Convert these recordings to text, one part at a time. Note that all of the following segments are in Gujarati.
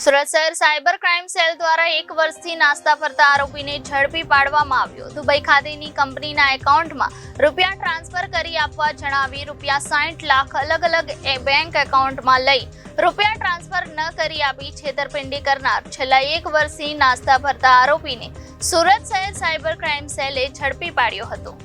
સુરત શહેર સાયબર ક્રાઇમ સેલ દ્વારા 1 વર્ષથી નાસ્તા ફરતા આરોપીને ઝડપી પાડવામાં આવ્યો। દુબઈ ખાતેની કંપનીના એકાઉન્ટમાં રૂપિયા ટ્રાન્સફર કરી આપવા જણાવી રૂપિયા 60 લાખ અલગ અલગ બેંક એકાઉન્ટમાં લઈ રૂપિયા ટ્રાન્સફર ન કરી આપી છેતરપિંડી કરનાર છેલ્લા 1 વર્ષથી નાસ્તા ફરતા આરોપીને સુરત શહેર સાયબર ક્રાઇમ સેલે ઝડપી પાડ્યો હતો।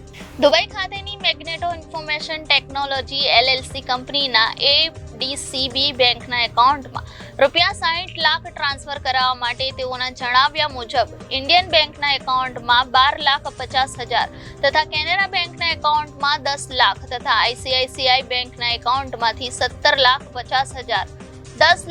દુબઈ ખાતેની મેગ્નેટો ઇન્ફોર્મેશન ટેકનોલોજી LLC કંપનીના ADCB બેંકના એકાઉન્ટમાં રૂપિયા 60 લાખ ટ્રાન્સફર કરાવવા માટે તેઓના જણાવ્યા મુજબ ઇન્ડિયન બેંકના એકાઉન્ટમાં 12,50,000 તથા કેનેરા બેંકના એકાઉન્ટમાં 10 લાખ તથા ICICI બેંકના એકાઉન્ટમાંથી 17,50,000 10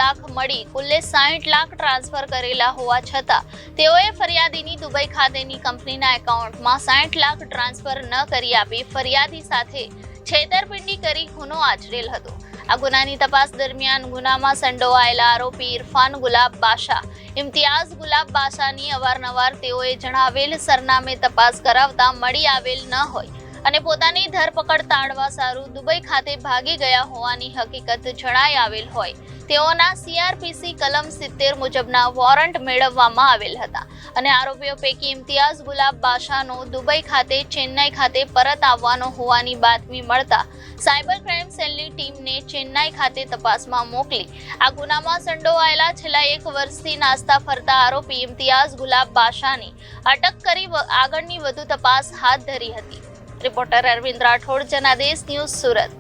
લાખ મળી કુલ્લે 60 લાખ ટ્રાન્સફર કરેલા હોવા છતાં તેઓએ ફરિયાદીની દુબઈ ખાતેની કંપનીના એકાઉન્ટમાં 60 લાખ ટ્રાન્સફર ન કરી આપી ફરિયાદી સાથે છેતરપિંડી કરી ગુનો આચરેલ હતો। આ ગુનાની તપાસ દરમિયાન ગુનામાં સંડોવાયેલા આરોપી ઇરફાન ગુલાબ બાશા, ઇમ્તિયાઝ ગુલાબ બાશાની અવારનવાર તેઓએ જણાવેલ સરનામે તપાસ કરાવતા મળી આવેલ ન હોય અને પોતાની ધરપકડ ટાળવા સારું દુબઈ ખાતે ભાગી ગયા હોવાની હકીકત જણાઈ આવેલ હોય તેઓના CRPC કલમ 70 મુજબના વોરંટ મેળવવામાં આવેલ હતા અને આરોપીઓ પૈકી ઇમ્તિયાઝ ગુલાબ બાશાનો દુબઈ ખાતે ચેન્નાઈ ખાતે પરત આવવાનો હોવાની બાતમી મળતા સાયબર ક્રાઇમ સેલની ટીમને ચેન્નાઈ ખાતે તપાસમાં મોકલી આ ગુનામાં સંડોવાયેલા છેલ્લા 1 વર્ષથી નાસ્તા ફરતા આરોપી ઇમ્તિયાઝ ગુલાબ બાશાની અટક કરી આગળની વધુ તપાસ હાથ ધરી હતી। Reporter Arvind Rathod, Janadesh news, Surat.